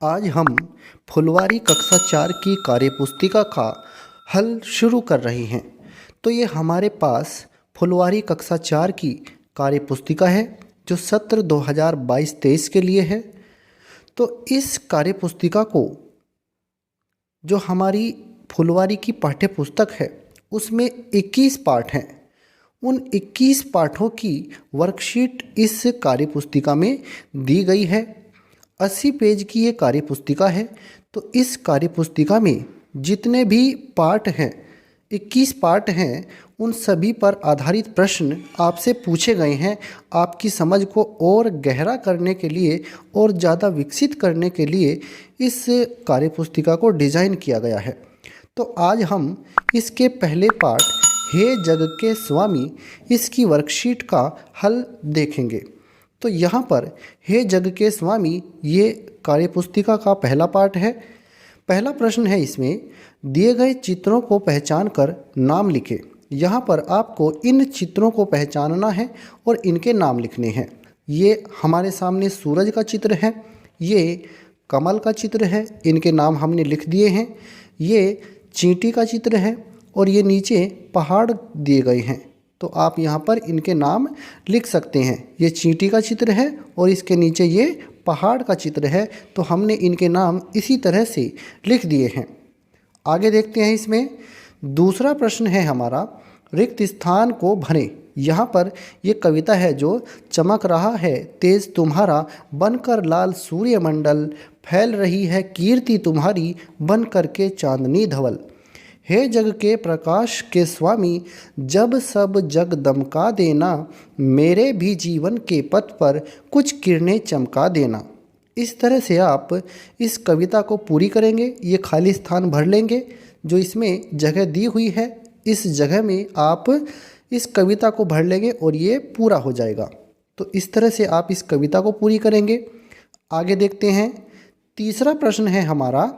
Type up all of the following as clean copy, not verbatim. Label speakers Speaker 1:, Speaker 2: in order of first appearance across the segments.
Speaker 1: आज हम फुलवारी कक्षा 4 की कार्यपुस्तिका का हल शुरू कर रहे हैं। तो ये हमारे पास फुलवारी कक्षा 4 की कार्यपुस्तिका है जो सत्र 2022-23 के लिए है। तो इस कार्यपुस्तिका को जो हमारी फुलवारी की पाठ्य पुस्तक है उसमें 21 पाठ हैं। उन 21 पाठों की वर्कशीट इस कार्यपुस्तिका में दी गई है। 80 पेज की ये कार्यपुस्तिका है। तो इस कार्यपुस्तिका में जितने भी पाठ हैं, 21 पाठ हैं, उन सभी पर आधारित प्रश्न आपसे पूछे गए हैं। आपकी समझ को और गहरा करने के लिए और ज़्यादा विकसित करने के लिए इस कार्यपुस्तिका को डिज़ाइन किया गया है। तो आज हम इसके पहले पाठ हे जग के स्वामी इसकी वर्कशीट का हल देखेंगे। तो यहाँ पर हे जग के स्वामी ये कार्यपुस्तिका का पहला पाठ है। पहला प्रश्न है, इसमें दिए गए चित्रों को पहचान कर नाम लिखें। यहाँ पर आपको इन चित्रों को पहचानना है और इनके नाम लिखने हैं। ये हमारे सामने सूरज का चित्र है, ये कमल का चित्र है, इनके नाम हमने लिख दिए हैं। ये चींटी का चित्र है और ये नीचे पहाड़ दिए गए हैं। तो आप यहाँ पर इनके नाम लिख सकते हैं। ये चींटी का चित्र है और इसके नीचे ये पहाड़ का चित्र है। तो हमने इनके नाम इसी तरह से लिख दिए हैं। आगे देखते हैं। इसमें दूसरा प्रश्न है हमारा, रिक्त स्थान को भरें। यहाँ पर ये कविता है जो चमक रहा है तेज तुम्हारा, बनकर लाल सूर्यमंडल, फैल रही है कीर्ति तुम्हारी, बन कर के चांदनी धवल। हे जग के प्रकाश के स्वामी, जब सब जग दमका देना, मेरे भी जीवन के पथ पर कुछ किरणें चमका देना। इस तरह से आप इस कविता को पूरी करेंगे। ये खाली स्थान भर लेंगे जो इसमें जगह दी हुई है। इस जगह में आप इस कविता को भर लेंगे और ये पूरा हो जाएगा। तो इस तरह से आप इस कविता को पूरी करेंगे। आगे देखते हैं। तीसरा प्रश्न है हमारा,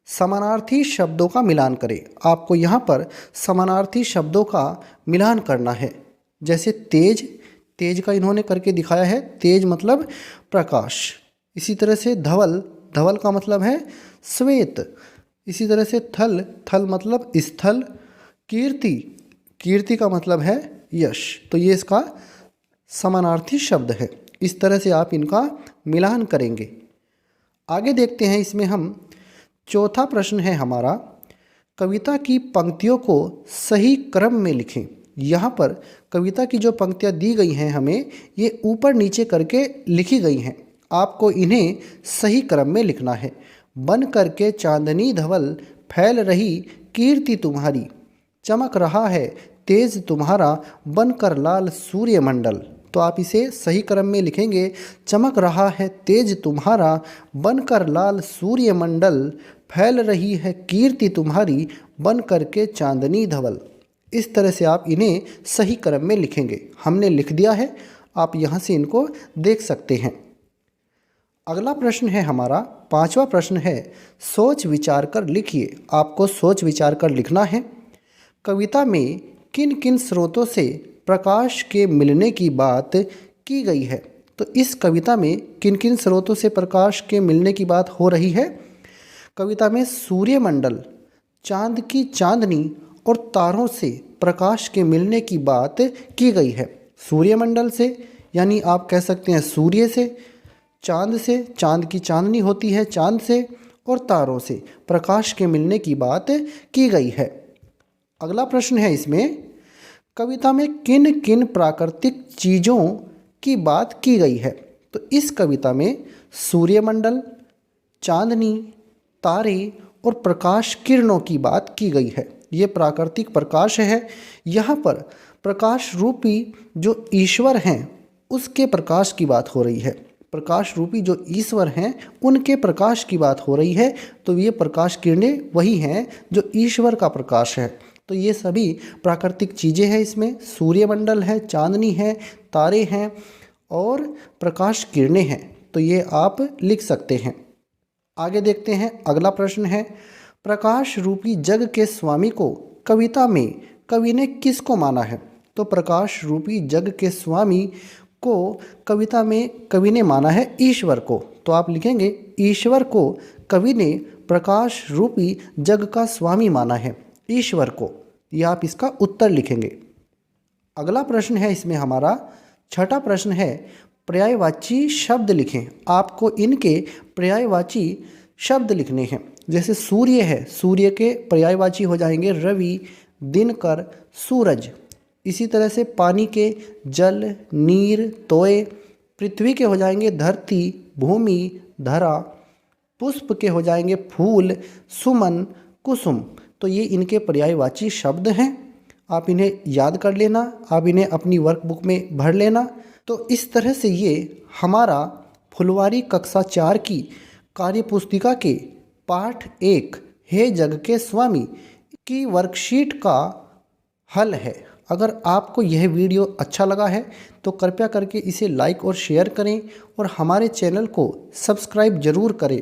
Speaker 1: समानार्थी शब्दों का मिलान करें। आपको यहाँ पर समानार्थी शब्दों का मिलान करना है। जैसे तेज, तेज का इन्होंने करके दिखाया है, तेज मतलब प्रकाश। इसी तरह से धवल, धवल का मतलब है श्वेत। इसी तरह से थल, थल मतलब स्थल। कीर्ति, कीर्ति का मतलब है यश। तो ये इसका समानार्थी शब्द है। इस तरह से आप इनका मिलान करेंगे। आगे देखते हैं। इसमें हम चौथा प्रश्न है हमारा, कविता की पंक्तियों को सही क्रम में लिखें। यहाँ पर कविता की जो पंक्तियाँ दी गई हैं हमें, ये ऊपर नीचे करके लिखी गई हैं। आपको इन्हें सही क्रम में लिखना है। बन करके चांदनी धवल, फैल रही कीर्ति तुम्हारी, चमक रहा है तेज तुम्हारा, बनकर लाल सूर्यमंडल। तो आप इसे सही क्रम में लिखेंगे। चमक रहा है तेज तुम्हारा, बनकर लाल सूर्यमंडल, फैल रही है कीर्ति तुम्हारी, बन करके चांदनी धवल। इस तरह से आप इन्हें सही क्रम में लिखेंगे। हमने लिख दिया है, आप यहाँ से इनको देख सकते हैं। अगला प्रश्न है हमारा, पांचवा प्रश्न है, सोच विचार कर लिखिए। आपको सोच विचार कर लिखना है। कविता में किन किन स्रोतों से प्रकाश के मिलने की बात की गई है। तो इस कविता में किन किन स्रोतों से प्रकाश के मिलने की बात हो रही है। कविता में सूर्यमंडल, चांद की चांदनी और तारों से प्रकाश के मिलने की बात की गई है। सूर्यमंडल से यानी आप कह सकते हैं सूर्य से, चांद से, चांद की चांदनी होती है चांद से, और तारों से प्रकाश के मिलने की बात की गई है। अगला प्रश्न है, इसमें कविता में किन किन प्राकृतिक चीज़ों की बात की गई है। तो इस कविता में सूर्यमंडल, चांदनी, तारे और प्रकाश किरणों की बात की गई है। ये प्राकृतिक प्रकाश है। यहाँ पर प्रकाश रूपी जो ईश्वर हैं उसके प्रकाश की बात हो रही है। प्रकाश रूपी जो ईश्वर हैं उनके प्रकाश की बात हो रही है। तो ये प्रकाश किरणें वही हैं जो ईश्वर का प्रकाश है। तो ये सभी प्राकृतिक चीज़ें हैं। इसमें सूर्यमंडल है, चांदनी है, तारे हैं और प्रकाश किरणें हैं। तो ये आप लिख सकते हैं। आगे देखते हैं। अगला प्रश्न है, प्रकाश रूपी जग के स्वामी को कविता में कवि ने किसको माना है। तो प्रकाश रूपी जग के स्वामी को कविता में कवि ने माना है ईश्वर को। तो तो आप लिखेंगे ईश्वर को कवि ने प्रकाश रूपी जग का स्वामी माना है। ईश्वर को, यह आप इसका उत्तर लिखेंगे। अगला प्रश्न है इसमें हमारा छठा प्रश्न है पर्यायवाची शब्द लिखें। आपको इनके पर्यायवाची शब्द लिखने हैं। जैसे सूर्य है, सूर्य के पर्यायवाची हो जाएंगे रवि, दिनकर, सूरज। इसी तरह से पानी के जल, नीर, तोय। पृथ्वी के हो जाएंगे धरती, भूमि, धरा। पुष्प के हो जाएंगे फूल, सुमन, कुसुम। तो ये इनके पर्यायवाची शब्द हैं। आप इन्हें याद कर लेना, आप इन्हें अपनी वर्कबुक में भर लेना। तो इस तरह से ये हमारा फुलवारी कक्षा 4 की कार्यपुस्तिका के पाठ 1 हे जग के स्वामी की वर्कशीट का हल है। अगर आपको यह वीडियो अच्छा लगा है तो कृपया करके इसे लाइक और शेयर करें और हमारे चैनल को सब्सक्राइब ज़रूर करें।